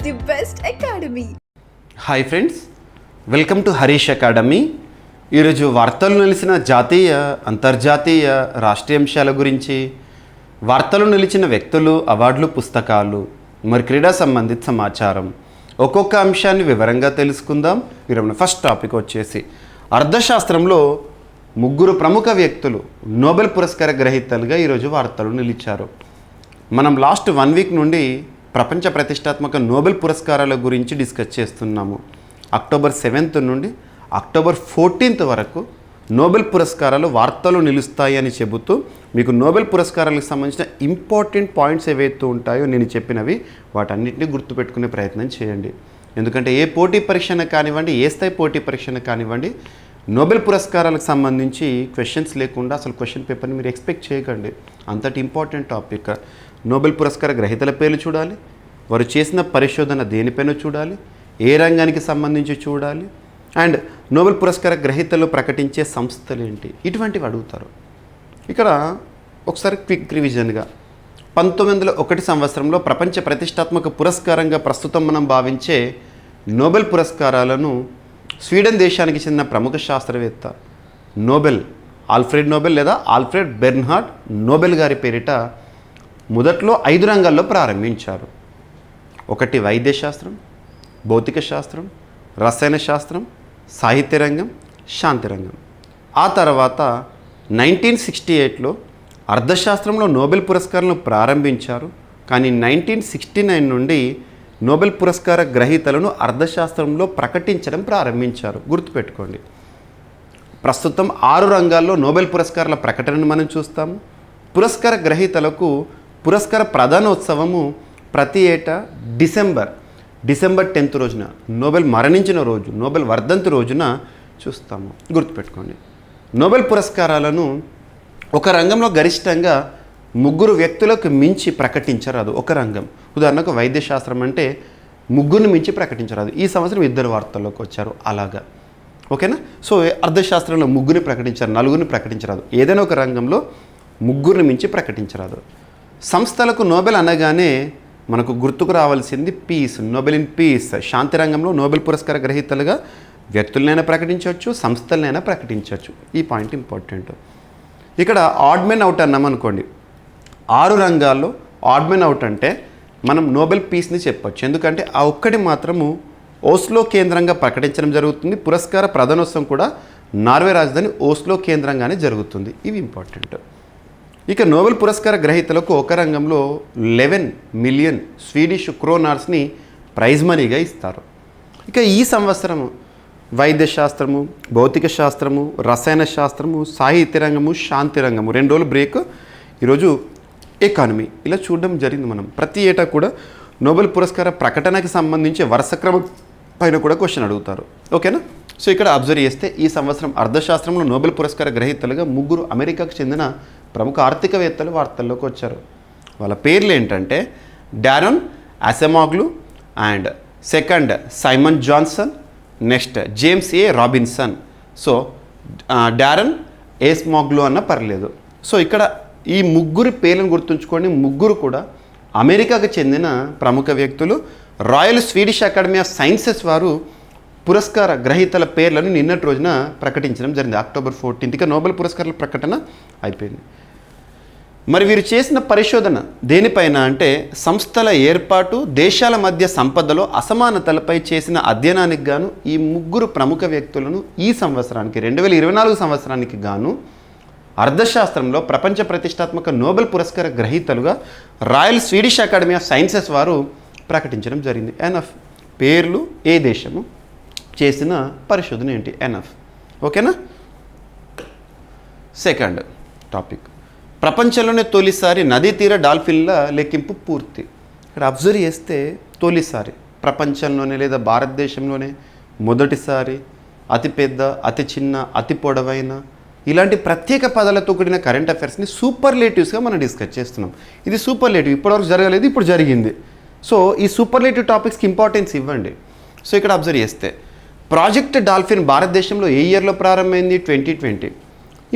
the best academy. Hi friends, welcome to Harish academy. ఈరోజు వార్తలు నిలిచిన జాతీయ అంతర్జాతీయ రాష్ట్రీయ అంశాల గురించి, వార్తలు నిలిచిన వ్యక్తులు, అవార్డులు, పుస్తకాలు, మరి క్రీడా సంబంధిత సమాచారం, ఒక్కొక్క అంశాన్ని వివరంగా తెలుసుకుందాం. ఈరోజు ఫస్ట్ టాపిక్ వచ్చేసి అర్థశాస్త్రంలో ముగ్గురు ప్రముఖ వ్యక్తులు నోబెల్ పురస్కార గ్రహీతలుగా ఈరోజు వార్తలు నిలిచారు. మనం లాస్ట్ 1 వీక్ నుండి ప్రపంచ ప్రతిష్టాత్మక నోబెల్ పురస్కారాల గురించి డిస్కస్ చేస్తున్నాము. అక్టోబర్ 7th నుండి అక్టోబర్ 14th వరకు నోబెల్ పురస్కారాలు వార్తలు నిలుస్తాయి అని చెబుతూ మీకు నోబెల్ పురస్కారాలకు సంబంధించిన ఇంపార్టెంట్ పాయింట్స్ ఏవైతే ఉంటాయో నేను చెప్పినవి వాటన్నిటిని గుర్తుపెట్టుకునే ప్రయత్నం చేయండి. ఎందుకంటే ఏ పోటీ పరీక్షను కానివ్వండి, ఏ స్థాయి పోటీ పరీక్షను కానివ్వండి, నోబెల్ పురస్కారాలకు సంబంధించి క్వశ్చన్స్ లేకుండా అసలు క్వశ్చన్ పేపర్ని మీరు ఎక్స్పెక్ట్ చేయకండి. అంతటి ఇంపార్టెంట్ టాపిక్. నోబెల్ పురస్కార గ్రహీతల పేర్లు చూడాలి, వారు చేసిన పరిశోధన దేనిపైన చూడాలి, ఏ రంగానికి సంబంధించి చూడాలి, అండ్ నోబెల్ పురస్కార గ్రహీతలు ప్రకటించే సంస్థలు ఏంటి, ఇటువంటివి అడుగుతారు. ఇక్కడ ఒకసారి క్విక్ రివిజన్గా 1901 సంవత్సరంలో ప్రపంచ ప్రతిష్టాత్మక పురస్కారంగా ప్రస్తుతం మనం భావించే నోబెల్ పురస్కారాలను స్వీడన్ దేశానికి చెందిన ప్రముఖ శాస్త్రవేత్త నోబెల్, ఆల్ఫ్రెడ్ నోబెల్ లేదా ఆల్ఫ్రెడ్ బెర్న్హార్డ్ నోబెల్ గారి పేరిట మొదట్లో 5 రంగాల్లో ప్రారంభించారు. ఒకటి వైద్య శాస్త్రం, భౌతిక శాస్త్రం, రసాయన శాస్త్రం, సాహిత్య రంగం, శాంతి రంగం. ఆ తర్వాత 1968లో అర్థశాస్త్రంలో నోబెల్ పురస్కారాలను ప్రారంభించారు. కానీ 1969 నుండి నోబెల్ పురస్కార గ్రహీతలను అర్థశాస్త్రంలో ప్రకటించడం ప్రారంభించారు. గుర్తుపెట్టుకోండి, ప్రస్తుతం 6 రంగాల్లో నోబెల్ పురస్కారాల ప్రకటనను మనం చూస్తాము. పురస్కార గ్రహీతలకు పురస్కార ప్రధానోత్సవము ప్రతి ఏటా డిసెంబర్ 10th రోజున, నోబెల్ మరణించిన రోజు, నోబెల్ వర్ధంతి రోజున చూస్తాము. గుర్తుపెట్టుకోండి, నోబెల్ పురస్కారాలను ఒక రంగంలో గరిష్టంగా 3 వ్యక్తులకు మించి ప్రకటించరాదు. ఒక రంగం, ఉదాహరణకు వైద్య శాస్త్రం అంటే 3 మించి ప్రకటించరాదు. ఈ సంవత్సరం 2 వార్తల్లోకి వచ్చారు అలాగా. ఓకేనా? సో అర్థశాస్త్రంలో 3 ప్రకటించారు, 4 ప్రకటించరాదు. ఏదైనా ఒక రంగంలో 3 మించి ప్రకటించరాదు. సంస్థలకు నోబెల్ అనగానే మనకు గుర్తుకు రావాల్సింది పీస్, నోబెల్ ఇన్ పీస్. శాంతి రంగంలో నోబెల్ పురస్కార గ్రహీతలుగా వ్యక్తులనైనా ప్రకటించవచ్చు, సంస్థలనైనా ప్రకటించవచ్చు. ఈ పాయింట్ ఇంపార్టెంట్. ఇక్కడ ఆడ్ మెన్ అవుట్ అన్నామనుకోండి, 6 రంగాల్లో ఆడ్ మెన్ అవుట్ అంటే మనం నోబెల్ పీస్ని చెప్పొచ్చు. ఎందుకంటే ఆ ఒక్కటి మాత్రము ఓస్లో కేంద్రంగా ప్రకటించడం జరుగుతుంది. పురస్కార ప్రధానోత్సవం కూడా నార్వే రాజధాని ఓస్లో కేంద్రంగానే జరుగుతుంది. ఇవి ఇంపార్టెంట్. ఇక నోబెల్ పురస్కార గ్రహీతలకు ఒక రంగంలో 11 మిలియన్ స్వీడిష్ క్రోనార్స్ని ప్రైజ్ మనీగా ఇస్తారు. ఇక ఈ సంవత్సరము వైద్య శాస్త్రము, భౌతిక శాస్త్రము, రసాయన శాస్త్రము, సాహిత్య రంగము, శాంతి రంగము 2 రోజులు బ్రేక్. ఈరోజు ఎకానమీ. ఇలా చూడడం జరిగింది. మనం ప్రతి ఏటా కూడా నోబెల్ పురస్కార ప్రకటనకి సంబంధించి వరుస క్రమం పైన కూడా క్వశ్చన్ అడుగుతారు. ఓకేనా? సో ఇక్కడ అబ్జర్వ్ చేస్తే ఈ సంవత్సరం అర్థశాస్త్రంలో నోబెల్ పురస్కార గ్రహీతలుగా 3 అమెరికాకు చెందిన ప్రముఖ ఆర్థికవేత్తలు వార్తల్లోకి వచ్చారు. వాళ్ళ పేర్లు ఏంటంటే Daron Acemoglu and second Simon Johnson, next James A Robinson. So Daron Acemoglu అన్న పర్లేదు. సో ఇక్కడ ఈ 3 పేర్లను గుర్తుంచుకోండి. 3 కూడా అమెరికాకు చెందిన ప్రముఖ వ్యక్తులు. Royal Swedish Academy of Sciences వారు పురస్కార గ్రహీతల పేర్లను నిన్నటి రోజున ప్రకటించడం జరిగింది, అక్టోబర్ 14th. ఇక నోబెల్ పురస్కారాల ప్రకటన అయిపోయింది. మరి వీరు చేసిన పరిశోధన దేనిపైన అంటే సంస్థల ఏర్పాటు, దేశాల మధ్య సంపదలో అసమానతలపై చేసిన అధ్యయనానికి గాను ఈ 3 ప్రముఖ వ్యక్తులను ఈ సంవత్సరానికి 2024 సంవత్సరానికి గాను అర్థశాస్త్రంలో ప్రపంచ ప్రతిష్టాత్మక నోబెల్ పురస్కార గ్రహీతలుగా Royal Swedish Academy of Sciences వారు ప్రకటించడం జరిగింది. ఎనఫ్. పేర్లు, ఏ దేశము, చేసిన పరిశోధన ఏంటి, ఎనఫ్. ఓకేనా? సెకండ్ టాపిక్, ప్రపంచంలోనే తొలిసారి నదీ తీర డాల్ఫిన్ల లెక్కింపు పూర్తి. ఇక్కడ అబ్జర్వ్ చేస్తే తొలిసారి ప్రపంచంలోనే లేదా భారతదేశంలోనే మొదటిసారి అతిపెద్ద, అతి చిన్న, అతి పొడవైన, ఇలాంటి ప్రత్యేక పదాలతో కూడిన కరెంట్ అఫైర్స్ని సూపర్లేటివ్స్గా మనం డిస్కస్ చేస్తున్నాం. ఇది సూపర్లేటివ్, ఇప్పటివరకు జరగలేదు, ఇప్పుడు జరిగింది. సో ఈ సూపర్లేటివ్ టాపిక్స్కి ఇంపార్టెన్స్ ఇవ్వండి. సో ఇక్కడ అబ్జర్వ్ చేస్తే ప్రాజెక్ట్ డాల్ఫిన్ భారతదేశంలో ఏ ఇయర్లో ప్రారంభమైంది? 2020.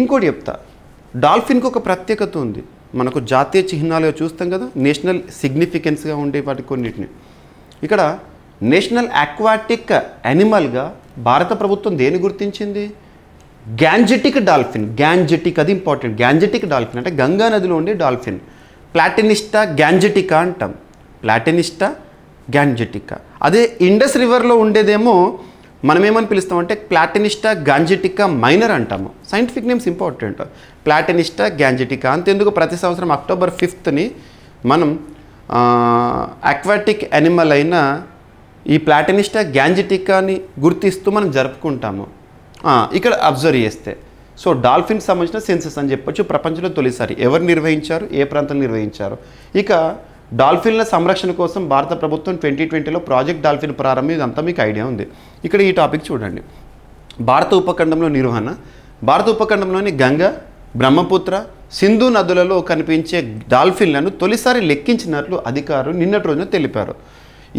ఇంకోటి చెప్తా, డాల్ఫిన్కి ఒక ప్రత్యేకత ఉంది. మనకు జాతీయ చిహ్నాలుగా చూస్తాం కదా, నేషనల్ సిగ్నిఫికెన్స్గా ఉండే వాటి కొన్నిటిని. ఇక్కడ నేషనల్ ఆక్వాటిక్ యానిమల్గా భారత ప్రభుత్వం దేని గుర్తించింది? Gangetic dolphin. గ్యాంజెటిక్, అది ఇంపార్టెంట్. గ్యాంజెటిక్ డాల్ఫిన్ అంటే గంగా నదిలో ఉండే డాల్ఫిన్. ప్లాటినిస్టా గ్యాంజెటికా అంటాం. ప్లాటినిస్టా గ్యాంజెటికా. అదే ఇండస్ రివర్లో ఉండేదేమో మనం ఏమని పిలుస్తామంటే ప్లాటినిస్టా గాంజెటికా మైనర్ అంటాము. Scientific names important. Platanista gangetica. అంతెందుకు ప్రతి సంవత్సరం అక్టోబర్ 5th మనం అక్వాటిక్ యానిమల్ అయిన ఈ ప్లాటినిస్టా గ్యాంజెటికాని గుర్తిస్తూ మనం జరుపుకుంటాము. ఇక్కడ అబ్జర్వ్ చేస్తే సో డాల్ఫిన్కి సంబంధించిన సెన్సస్ అని చెప్పొచ్చు. ప్రపంచంలో తొలిసారి ఎవరు నిర్వహించారు, ఏ ప్రాంతంలో నిర్వహించారు. ఇక డాల్ఫిన్ల సంరక్షణ కోసం భారత ప్రభుత్వం 2020లో ప్రాజెక్ట్ డాల్ఫిన్ ప్రారంభం. ఇదంతా మీకు ఐడియా ఉంది. ఇక్కడ ఈ టాపిక్ చూడండి. భారత ఉపఖండంలో నిర్వహణ. భారత ఉపఖండంలోని గంగా, బ్రహ్మపుత్ర, సింధు నదులలో కనిపించే డాల్ఫిన్లను తొలిసారి లెక్కించినట్లు అధికారులు నిన్నటి రోజున తెలిపారు.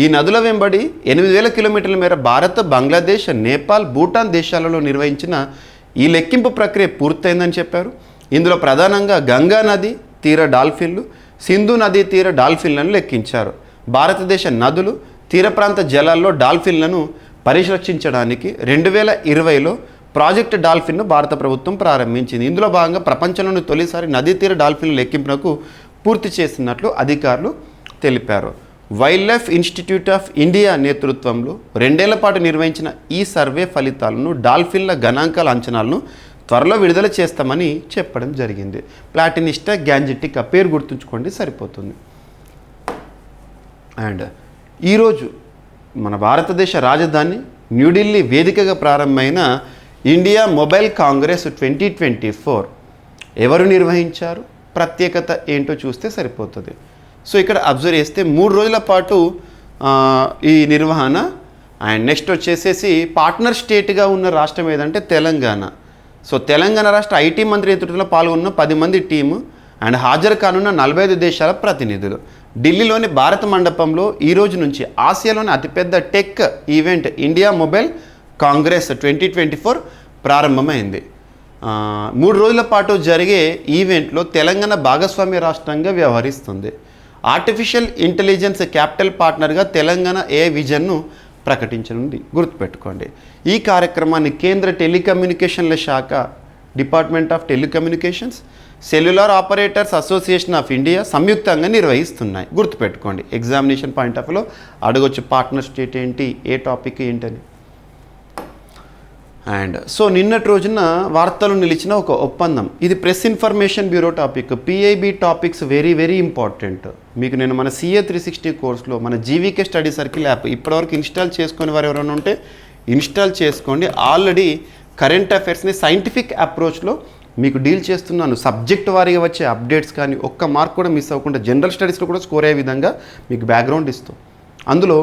ఈ నదుల వెంబడి 8,000 కిలోమీటర్ల మేర భారత్, బంగ్లాదేశ్, నేపాల్, భూటాన్ దేశాలలో నిర్వహించిన ఈ లెక్కింపు ప్రక్రియ పూర్తయిందని చెప్పారు. ఇందులో ప్రధానంగా గంగా నది తీర డాల్ఫిన్లు, సింధు నదీ తీర డాల్ఫిన్లను లెక్కించారు. భారతదేశ నదులు, తీర ప్రాంత జలాల్లో డాల్ఫిన్లను పరిరక్షించడానికి 2020లో ప్రాజెక్ట్ డాల్ఫిన్ను భారత ప్రభుత్వం ప్రారంభించింది. ఇందులో భాగంగా ప్రపంచంలోని తొలిసారి నదీ తీర డాల్ఫిన్ల లెక్కింపునకు పూర్తి చేసినట్లు అధికారులు తెలిపారు. Wild life institute of India నేతృత్వంలో 2 ఏళ్ల పాటు నిర్వహించిన ఈ సర్వే ఫలితాలను, డాల్ఫిన్ల గణాంకాల అంచనాలను త్వరలో విడుదల చేస్తామని చెప్పడం జరిగింది. ప్లాటినిస్టా గ్యాంజెటికా పేరు గుర్తుంచుకోండి, సరిపోతుంది. అండ్ ఈరోజు మన భారతదేశ రాజధాని న్యూఢిల్లీ వేదికగా ప్రారంభమైన ఇండియా మొబైల్ కాంగ్రెస్ 2024 ఎవరు నిర్వహించారు, ప్రత్యేకత ఏంటో చూస్తే సరిపోతుంది. సో ఇక్కడ అబ్జర్వ్ చేస్తే 3 రోజుల పాటు ఈ నిర్వహణ. అండ్ నెక్స్ట్ వచ్చేసేసి పార్ట్నర్ స్టేట్గా ఉన్న రాష్ట్రం ఏదంటే తెలంగాణ. సో తెలంగాణ రాష్ట్ర ఐటీ మంత్రి నేతృత్వంలో పాల్గొన్న 10 మంది టీము అండ్ హాజరు కానున్న 45 దేశాల ప్రతినిధులు. ఢిల్లీలోని భారత మండపంలో ఈ రోజు నుంచి ఆసియాలోని అతిపెద్ద tech event India mobile Congress 2024 ప్రారంభమైంది. 3 రోజుల పాటు జరిగే ఈవెంట్లో తెలంగాణ భాగస్వామ్య రాష్ట్రంగా వ్యవహరిస్తుంది. ఆర్టిఫిషియల్ ఇంటెలిజెన్స్ క్యాపిటల్ పార్ట్నర్గా తెలంగాణ ఏఐ విజన్ను ప్రకటించనుంది, గుర్తుపెట్టుకోండి. ఈ కార్యక్రమాన్ని కేంద్ర టెలికమ్యూనికేషన్ల శాఖ, department of telecommunications, cellular operators association of India సంయుక్తంగా నిర్వహిస్తున్నాయి, గుర్తుపెట్టుకోండి. ఎగ్జామినేషన్ పాయింట్ ఆఫ్ వ్యూలో అడగొచ్చు పార్ట్నర్ స్టేట్ ఏంటి, ఏ టాపిక్ ఏంటని. అండ్ సో నిన్నటి రోజున వార్తలు నిలిచిన ఒక ఒప్పందం. ఇది press information bureau topic. PIB topics very very important. మీకు నేను మన CA 360 కోర్సులో మన జీవీకే స్టడీ సర్కిల్ యాప్ ఇప్పటివరకు ఇన్స్టాల్ చేసుకునే వారు ఎవరైనా ఉంటే ఇన్స్టాల్ చేసుకోండి. ఆల్రెడీ కరెంట్ అఫైర్స్ని సైంటిఫిక్ అప్రోచ్లో మీకు డీల్ చేస్తున్నాను. సబ్జెక్ట్ వారీగా వచ్చే అప్డేట్స్ కానీ ఒక్క మార్క్ కూడా మిస్ అవ్వకుండా జనరల్ స్టడీస్లో కూడా స్కోర్ అయ్యే విధంగా మీకు బ్యాక్గ్రౌండ్ ఇస్తాం. అందులో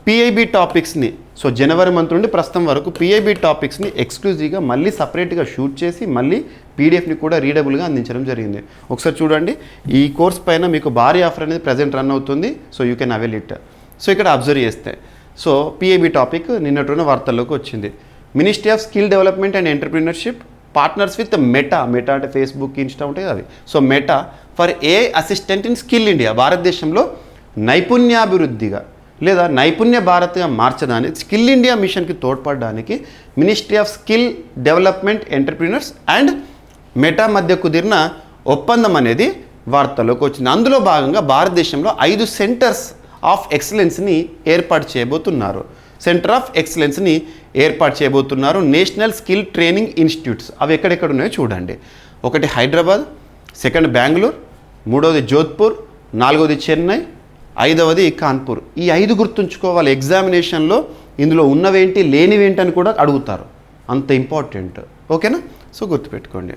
పిఐబి టాపిక్స్ని సో జనవరి మంత్ నుండి ప్రస్తుతం వరకు పిఐబి టాపిక్స్ని ఎక్స్క్లూజివ్గా మళ్ళీ సపరేట్గా షూట్ చేసి మళ్ళీ పీడిఎఫ్ని కూడా రీడబుల్గా అందించడం జరిగింది. ఒకసారి చూడండి. ఈ కోర్స్ పైన మీకు భారీ ఆఫర్ అనేది ప్రజెంట్ రన్ అవుతుంది. So you can avail it. So ఇక్కడ అబ్జర్వ్ చేస్తే సో పిఐబి టాపిక్ నిన్నటి వార్తల్లోకి వచ్చింది. Ministry of skill development and entrepreneurship partners with Meta. Meta అంటే ఫేస్బుక్, ఇన్స్టా ఉంటాయి అవి. So Meta for AI assistant in skill India. భారతదేశంలో నైపుణ్యాభివృద్ధిగా లేదా నైపుణ్య భారత్గా మార్చడానికి స్కిల్ ఇండియా మిషన్కి తోడ్పడడానికి ministry of skill development, entrepreneurs and Meta మధ్య కుదిరిన ఒప్పందం అనేది వార్తల్లోకి వచ్చింది. అందులో భాగంగా భారతదేశంలో 5 సెంటర్స్ ఆఫ్ ఎక్సలెన్స్ని ఏర్పాటు చేయబోతున్నారు. సెంటర్ ఆఫ్ ఎక్సలెన్స్ని ఏర్పాటు చేయబోతున్నారు. నేషనల్ స్కిల్ ట్రైనింగ్ ఇన్స్టిట్యూట్స్ అవి ఎక్కడెక్కడ ఉన్నాయో చూడండి. ఒకటి హైదరాబాద్, సెకండ్ బెంగళూరు, మూడవది జోధ్పూర్, నాలుగవది చెన్నై, ఐదవది కాన్పూర్. ఈ 5 గుర్తుంచుకోవాలి. ఎగ్జామినేషన్లో ఇందులో ఉన్నవేంటి లేనివేంటి అని కూడా అడుగుతారు, అంత ఇంపార్టెంట్. ఓకేనా? సో గుర్తుపెట్టుకోండి.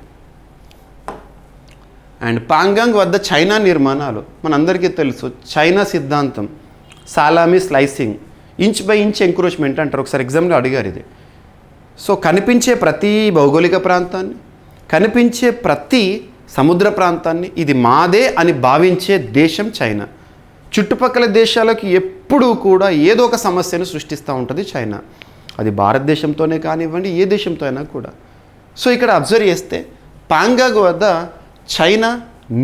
అండ్ పాంగాంగ్ వద్ద చైనా నిర్మాణాలు మనందరికీ తెలుసు. చైనా సిద్ధాంతం salami slicing, inch by inch encroachment అంటారు. ఒకసారి ఎగ్జామ్లో అడిగారు ఇది. సో కనిపించే ప్రతి భౌగోళిక ప్రాంతాన్ని, కనిపించే ప్రతి సముద్ర ప్రాంతాన్ని ఇది మాదే అని భావించే దేశం చైనా. చుట్టుపక్కల దేశాలకు ఎప్పుడూ కూడా ఏదో ఒక సమస్యను సృష్టిస్తూ ఉంటుంది చైనా. అది భారతదేశంతోనే కానివ్వండి, ఏ దేశంతో అయినా కూడా. సో ఇక్కడ అబ్జర్వ్ చేస్తే పాంగాంగ్ వద్ద చైనా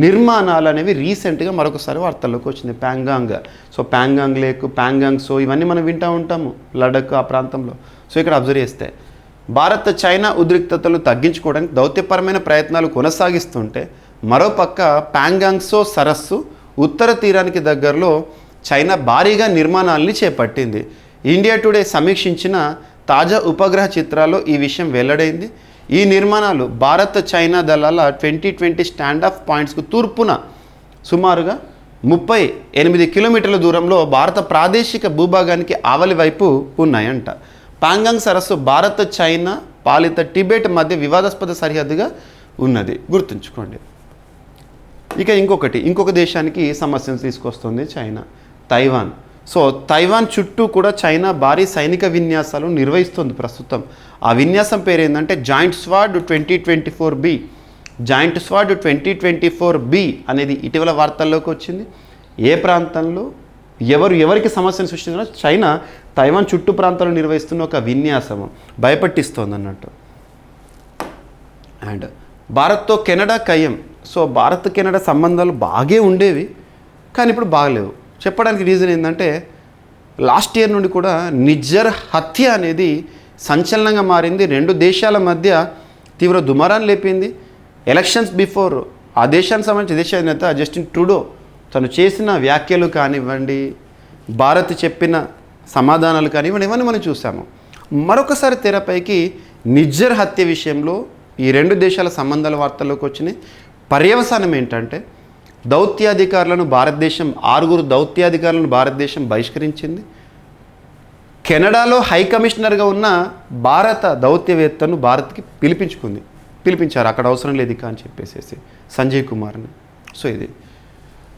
నిర్మాణాలు అనేవి రీసెంట్గా మరొకసారి వార్తల్లోకి వచ్చింది. Pangong, so Pangong lake, Pangong so ఇవన్నీ మనం వింటూ ఉంటాము లడఖ్ ఆ ప్రాంతంలో. సో ఇక్కడ అబ్జర్వ్ చేస్తే భారత్ చైనా ఉద్రిక్తతలు తగ్గించుకోవడానికి దౌత్యపరమైన ప్రయత్నాలు కొనసాగిస్తుంటే మరోపక్క ప్యాంగాంగ్ సో సరస్సు ఉత్తర తీరానికి దగ్గరలో చైనా భారీగా నిర్మాణాలని చేపట్టింది. ఇండియా టుడే సమీక్షించిన తాజా ఉపగ్రహ చిత్రాల్లో ఈ విషయం వెల్లడైంది. ఈ నిర్మాణాలు భారత్ చైనా దళాల 2020 స్టాండ్ ఆఫ్ పాయింట్స్కు తూర్పున సుమారుగా 38 కిలోమీటర్ల దూరంలో భారత ప్రాదేశిక భూభాగానికి ఆవలి వైపు ఉన్నాయంట. పాంగాంగ్ సరస్సు భారత్ చైనా పాలిత టిబెట్ మధ్య వివాదాస్పద సరిహద్దుగా ఉన్నది, గుర్తుంచుకోండి. ఇక ఇంకొక దేశానికి సమస్యను తీసుకొస్తుంది చైనా, తైవాన్. సో తైవాన్ చుట్టూ కూడా చైనా భారీ సైనిక విన్యాసాలు నిర్వహిస్తుంది ప్రస్తుతం. ఆ విన్యాసం పేరు ఏంటంటే జాయింట్ స్వాడ్ 2024B. జాయింట్ స్వాడ్ 2024B అనేది ఇటీవల వార్తల్లోకి వచ్చింది. ఏ ప్రాంతంలో ఎవరికి సమస్యను సృష్టించినా చైనా తైవాన్ చుట్టూ ప్రాంతాల్లో నిర్వహిస్తున్న ఒక విన్యాసము భయపట్టిస్తోంది అన్నట్టు. అండ్ భారత్తో కెనడా కయ్యం. సో భారత్ కెనడా సంబంధాలు బాగే ఉండేవి, కానీ ఇప్పుడు బాగలేవు. చెప్పడానికి రీజన్ ఏంటంటే లాస్ట్ ఇయర్ నుండి కూడా నిజ్జర్ హత్య అనేది సంచలనంగా మారింది. రెండు దేశాల మధ్య తీవ్ర దుమారాన్ని లేపింది. ఎలక్షన్స్ బిఫోర్ ఆ దేశానికి సంబంధించిన దేశ అధినేత జస్టిన్ ట్రూడో తను చేసిన వ్యాఖ్యలు కానివ్వండి, భారత్ చెప్పిన సమాధానాలు కానివ్వండి, ఇవన్నీ మనం చూసాము. మరొకసారి తెరపైకి నిజ్జర్ హత్య విషయంలో ఈ రెండు దేశాల సంబంధాల వార్తల్లోకి వచ్చినాయి. పర్యవసానం ఏంటంటే దౌత్యాధికారులను భారతదేశం 6 దౌత్యాధికారులను భారతదేశం బహిష్కరించింది. కెనడాలో హై కమిషనర్గా ఉన్న భారత దౌత్యవేత్తను భారత్కి పిలిపించారు. అక్కడ అవసరం లేదు ఇక అని చెప్పేసి సంజయ్ కుమార్ని.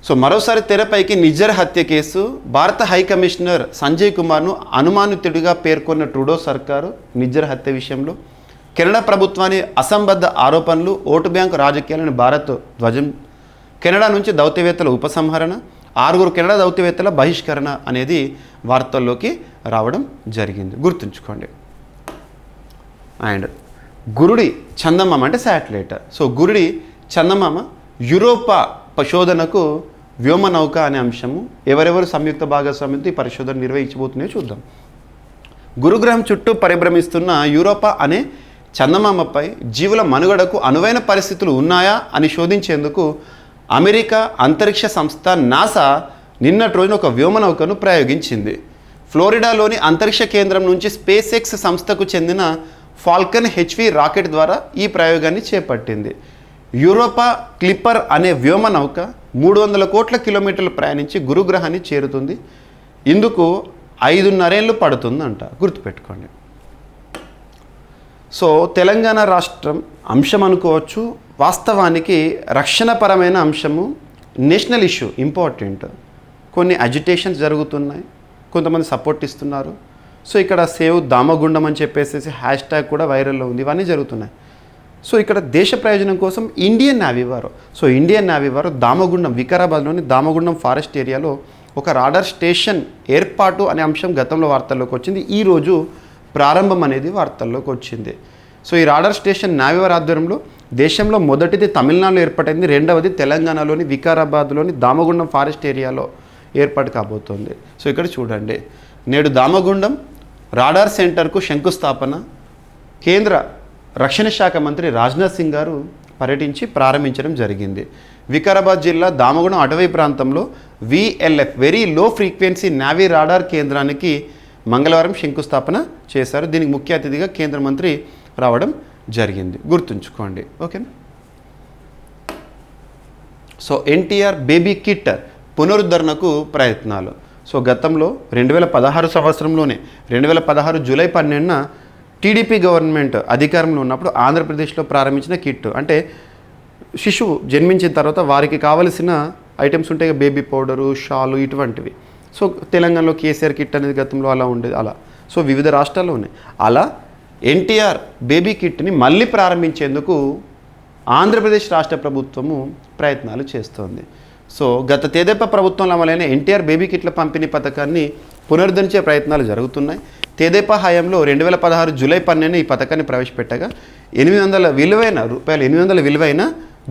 సో మరోసారి తెరపైకి నిజ్జర్ హత్య కేసు. భారత హై కమిషనర్ సంజయ్ కుమార్ను అనుమానితుడిగా పేర్కొన్న ట్రూడో సర్కారు నిజ్జర్ హత్య విషయంలో కెనడా ప్రభుత్వాన్ని అసంబద్ధ ఆరోపణలు, ఓటు బ్యాంకు రాజకీయాలను భారత్ ధ్వజం, కెనడా నుంచి దౌత్యవేత్తల ఉపసంహరణ, 6 కెనడా దౌత్యవేత్తల బహిష్కరణ అనేది వార్తల్లోకి రావడం జరిగింది, గుర్తుంచుకోండి. అండ్ గురుడి చందమామ అంటే శాటిలైట్. సో గురుడి చందమామ యూరోపా పరిశోధనకు వ్యోమనౌక అనే అంశము ఎవరెవరు సంయుక్త భాగస్వామ్యంతో ఈ పరిశోధన నిర్వహించబోతున్నాయో చూద్దాం. గురుగ్రహం చుట్టూ పరిభ్రమిస్తున్న యూరోపా అనే చందమామపై జీవుల మనుగడకు అనువైన పరిస్థితులు ఉన్నాయా అని శోధించేందుకు అమెరికా అంతరిక్ష సంస్థ నాసా నిన్నటి రోజున ఒక వ్యోమనౌకను ప్రయోగించింది. ఫ్లోరిడాలోని అంతరిక్ష కేంద్రం నుంచి స్పేస్ ఎక్స్ సంస్థకు చెందిన ఫాల్కన్ హెచ్వి రాకెట్ ద్వారా ఈ ప్రయోగాన్ని చేపట్టింది. యూరోపా క్లిప్పర్ అనే వ్యోమనౌక 300 కోట్ల కిలోమీటర్లు ప్రయాణించి గురుగ్రహాన్ని చేరుతుంది. ఇందుకు 5.5 ఏళ్ళు పడుతుందంట, గుర్తుపెట్టుకోండి. సో తెలంగాణ రాష్ట్రం అంశం అనుకోవచ్చు, వాస్తవానికి రక్షణపరమైన అంశము, నేషనల్ ఇష్యూ, ఇంపార్టెంట్. కొన్ని అజిటేషన్స్ జరుగుతున్నాయి, కొంతమంది సపోర్ట్ ఇస్తున్నారు. సో ఇక్కడ సేవ్ దామగుండం అని చెప్పేసి హ్యాష్ట్యాగ్ కూడా వైరల్లో ఉంది, ఇవన్నీ జరుగుతున్నాయి. సో ఇక్కడ దేశ ప్రయోజనం కోసం ఇండియన్ నేవీ వారు దామగుండం, వికారాబాద్లోని దామగుండం ఫారెస్ట్ ఏరియాలో ఒక రాడార్ స్టేషన్ ఏర్పాటు అనే అంశం గతంలో వార్తల్లోకి వచ్చింది. ఈరోజు ప్రారంభం అనేది వార్తల్లోకి వచ్చింది. సో ఈ రాడార్ స్టేషన్ నేవీవారి ఆధ్వర్యంలో దేశంలో మొదటిది తమిళనాడులో ఏర్పాటైంది, రెండవది తెలంగాణలోని వికారాబాద్లోని దామగుండం ఫారెస్ట్ ఏరియాలో ఏర్పాటు కాబోతోంది. సో ఇక్కడ చూడండి, నేడు దామగుండం రాడార్ సెంటర్కు శంకుస్థాపన కేంద్ర రక్షణ శాఖ మంత్రి రాజ్నాథ్ సింగ్ గారు పర్యటించి ప్రారంభించడం జరిగింది. వికారాబాద్ జిల్లా దామగుండం అటవీ ప్రాంతంలో VLF very low frequency navy radar కేంద్రానికి మంగళవారం శంకుస్థాపన చేశారు. దీనికి ముఖ్య అతిథిగా కేంద్ర మంత్రి రావడం జరిగింది, గుర్తుంచుకోండి. ఓకేనా. సో ఎన్టీఆర్ బేబీ కిట్ పునరుద్ధరణకు ప్రయత్నాలు. సో గతంలో 2016 సంవత్సరంలోనే 2016 జూలై 12న టీడీపీ గవర్నమెంట్ అధికారంలో ఉన్నప్పుడు ఆంధ్రప్రదేశ్లో ప్రారంభించిన కిట్, అంటే శిశువు జన్మించిన తర్వాత వారికి కావలసిన ఐటమ్స్ ఉంటాయి, బేబీ పౌడరు, షాలు, ఇటువంటివి. సో తెలంగాణలో కేసీఆర్ కిట్ అనేది గతంలో అలా ఉండేది. అలా సో వివిధ రాష్ట్రాల్లో ఉన్నాయి. అలా ఎన్టీఆర్ బేబీ కిట్ని మళ్ళీ ప్రారంభించేందుకు ఆంధ్రప్రదేశ్ రాష్ట్ర ప్రభుత్వము ప్రయత్నాలు చేస్తోంది. సో గత తెదేపా ప్రభుత్వంలో అమలైన ఎన్టీఆర్ బేబీ కిట్ల పంపిణీ పథకాన్ని పునరుద్ధరించే ప్రయత్నాలు జరుగుతున్నాయి. తెదేపా హయాంలో 2016 జూలై 12న ఈ పథకాన్ని ప్రవేశపెట్టగా రూపాయలు 800 విలువైన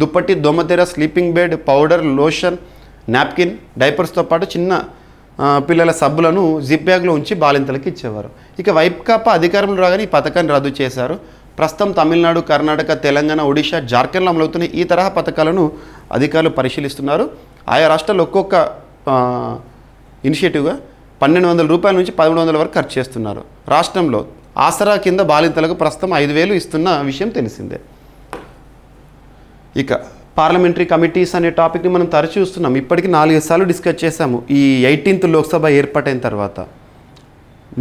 దుప్పటి, దోమతెర, sleeping bed, powder, lotion, napkin, డైపర్స్తో పాటు చిన్న పిల్లల సబ్బులను జిప్ బ్యాగ్లో ఉంచి బాలింతలకు ఇచ్చేవారు. ఇక వైకాపా అధికారంలో రాగానే ఈ పథకాన్ని రద్దు చేశారు. ప్రస్తుతం తమిళనాడు, కర్ణాటక, తెలంగాణ, ఒడిషా, జార్ఖండ్లో అమలవుతున్న ఈ తరహా పథకాలను అధికారులు పరిశీలిస్తున్నారు. ఆయా రాష్ట్రాల్లో ఒక్కొక్క ఇనిషియేటివ్గా 1,200 రూపాయల నుంచి 1,300 వరకు ఖర్చు చేస్తున్నారు. రాష్ట్రంలో ఆసరా కింద బాలింతలకు ప్రస్తుతం 5,000 ఇస్తున్న విషయం తెలిసిందే. ఇక పార్లమెంటరీ కమిటీస్ అనే టాపిక్ని మనం తరచూ చూస్తున్నాం. ఇప్పటికీ 4 సార్లు డిస్కస్ చేశాము ఈ 18th లోక్సభ ఏర్పాటైన తర్వాత.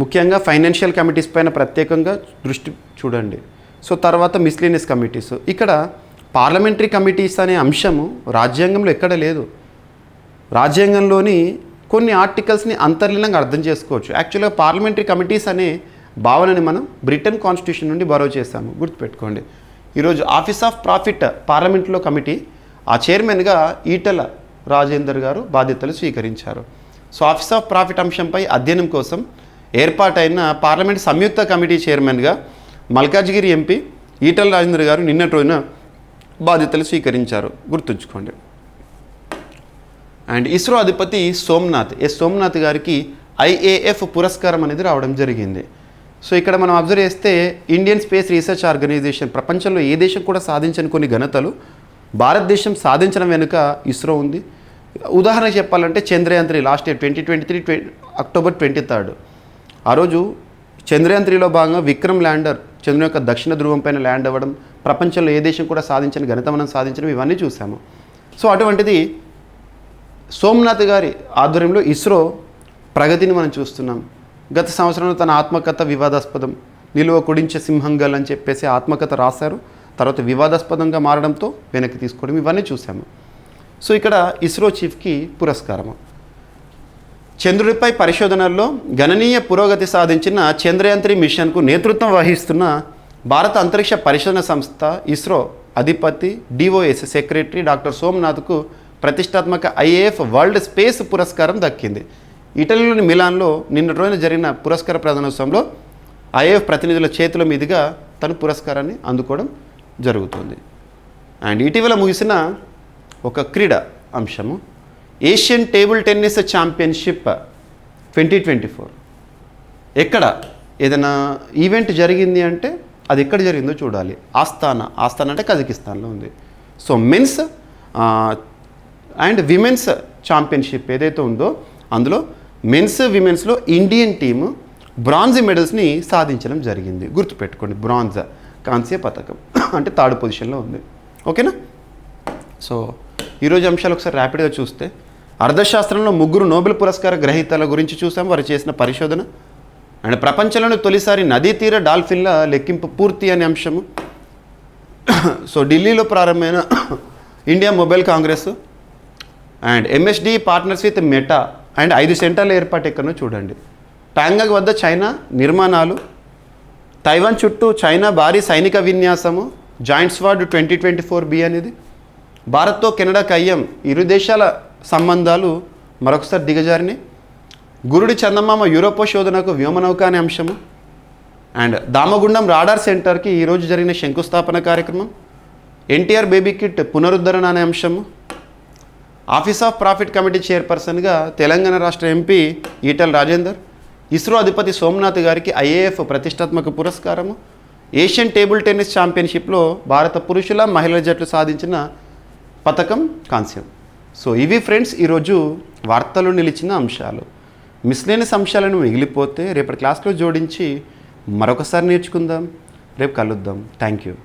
ముఖ్యంగా ఫైనాన్షియల్ కమిటీస్ పైన ప్రత్యేకంగా దృష్టి చూడండి. సో తర్వాత మిస్లీనియస్ కమిటీస్. ఇక్కడ పార్లమెంటరీ కమిటీస్ అనే అంశము రాజ్యాంగంలో ఎక్కడ లేదు. రాజ్యాంగంలోని కొన్ని ఆర్టికల్స్ని అంతర్లీనంగా అర్థం చేసుకోవచ్చు. యాక్చువల్గా పార్లమెంటరీ కమిటీస్ అనే భావనని మనం బ్రిటన్ కాన్స్టిట్యూషన్ నుండి బరో చేశాము, గుర్తుపెట్టుకోండి. ఈరోజు ఆఫీస్ ఆఫ్ ప్రాఫిట్ పార్లమెంట్లో కమిటీ, ఆ చైర్మన్గా ఈటల రాజేందర్ గారు బాధ్యతలు స్వీకరించారు. సో ఆఫీస్ ఆఫ్ ప్రాఫిట్ అంశంపై అధ్యయనం కోసం ఏర్పాటైన పార్లమెంట్ సంయుక్త కమిటీ చైర్మన్గా మల్కాజ్గిరి ఎంపీ ఈటల రాజేందర్ గారు నిన్నటి రోజున బాధ్యతలు స్వీకరించారు, గుర్తుంచుకోండి. అండ్ ఇస్రో అధిపతి సోమనాథ్ గారికి IAF పురస్కారం అనేది రావడం జరిగింది. సో ఇక్కడ మనం అబ్జర్వ్ చేస్తే ఇండియన్ స్పేస్ రీసెర్చ్ ఆర్గనైజేషన్ ప్రపంచంలో ఏ దేశం కూడా సాధించని కొన్ని ఘనతలు భారతదేశం సాధించడం వెనుక ఇస్రో ఉంది. ఉదాహరణ చెప్పాలంటే చంద్రయాన్ 3 లాస్ట్ ఇయర్ 2023 అక్టోబర్ 23 ఆ రోజు చంద్రయాన్ 3లో భాగంగా విక్రమ్ ల్యాండర్ చంద్రుని యొక్క దక్షిణ ధ్రువం పైన ల్యాండ్ అవ్వడం, ప్రపంచంలో ఏ దేశం కూడా సాధించని ఘనత మనం సాధించడం, ఇవన్నీ చూసాము. సో అటువంటిది సోమనాథ్ గారి ఆధ్వర్యంలో ఇస్రో ప్రగతిని మనం చూస్తున్నాం. గత సంవత్సరంలో తన ఆత్మకథ వివాదాస్పదం, నిలువ కుడించే సింహంగల్ అని చెప్పేసి ఆత్మకథ రాశారు. తర్వాత వివాదాస్పదంగా మారడంతో వెనక్కి తీసుకోవడం, ఇవన్నీ చూసాము. సో ఇక్కడ ఇస్రో చీఫ్కి పురస్కారము. చంద్రుడిపై పరిశోధనల్లో గణనీయ పురోగతి సాధించిన చంద్రయాన్ 3 మిషన్కు నేతృత్వం వహిస్తున్న భారత అంతరిక్ష పరిశోధన సంస్థ ఇస్రో అధిపతి DOS సెక్రటరీ డాక్టర్ సోమనాథ్కు ప్రతిష్టాత్మక IAF వరల్డ్ స్పేస్ పురస్కారం దక్కింది. ఇటలీలోని మిలాన్లో నిన్న రోజున జరిగిన పురస్కార ప్రదానోత్సవంలో IAF ప్రతినిధుల చేతుల మీదుగా తను పురస్కారాన్ని అందుకోవడం జరుగుతుంది. అండ్ ఇటీవల ముగిసిన ఒక క్రీడా అంశము ఏషియన్ టేబుల్ టెన్నిస్ ఛాంపియన్షిప్ 2024. ఎక్కడ ఏదైనా ఈవెంట్ జరిగింది అంటే అది ఎక్కడ జరిగిందో చూడాలి. ఆస్థానా అంటే కజకిస్తాన్లో ఉంది. So men's and women's championship ఏదైతే ఉందో అందులో మెన్స్ విమెన్స్లో ఇండియన్ టీము బ్రాంజ్ మెడల్స్ని సాధించడం జరిగింది, గుర్తుపెట్టుకోండి. బ్రాంజ్ కాంస్య పథకం అంటే 3rd పొజిషన్లో ఉంది. ఓకేనా? సో ఈరోజు అంశాలు ఒకసారి ర్యాపిడ్గా చూస్తే అర్థశాస్త్రంలో 3 నోబెల్ పురస్కార గ్రహీతల గురించి చూసాం, వారు చేసిన పరిశోధన. అండ్ ప్రపంచంలోని తొలిసారి నదీ తీర డాల్ఫిన్ల లెక్కింపు పూర్తి అనే అంశము. సో ఢిల్లీలో ప్రారంభమైన India mobile Congress and MSD partners with meta and 5 సెంటర్ల ఏర్పాటు ఎక్కడో చూడండి. ప్యాంగాంగ్ వద్ద చైనా నిర్మాణాలు, తైవాన్ చుట్టూ చైనా భారీ సైనిక విన్యాసము, జాయింట్ స్వాడ్ 2024B అనేది, భారత్తో కెనడాకు అయ్యం, ఇరు దేశాల సంబంధాలు మరొకసారి దిగజారిని, గురుడి చందమామ యూరోపో శోధనకు వ్యోమనౌక అనే అంశము. అండ్ దామగుండం రాడార్ సెంటర్కి ఈరోజు జరిగిన శంకుస్థాపన కార్యక్రమం, NTR బేబీ కిట్ పునరుద్ధరణ అనే అంశము. ఆఫీస్ ఆఫ్ ప్రాఫిట్ కమిటీ చైర్పర్సన్గా తెలంగాణ రాష్ట్ర ఎంపీ ఈటల రాజేందర్, ఇస్రో అధిపతి సోమనాథ్ గారికి IAF ప్రతిష్టాత్మక పురస్కారము, ఏషియన్ టేబుల్ టెన్నిస్ ఛాంపియన్షిప్లో భారత పురుషుల మహిళల జట్లు సాధించిన పథకం కాంస్యం. సో ఇవి ఫ్రెండ్స్ ఈరోజు వార్తలు నిలిచిన అంశాలు. మిస్లేనియస్ అంశాలను మిగిలిపోతే రేపటి క్లాస్లో జోడించి మరొకసారి నేర్చుకుందాం. రేపు కలుద్దాం. Thank you.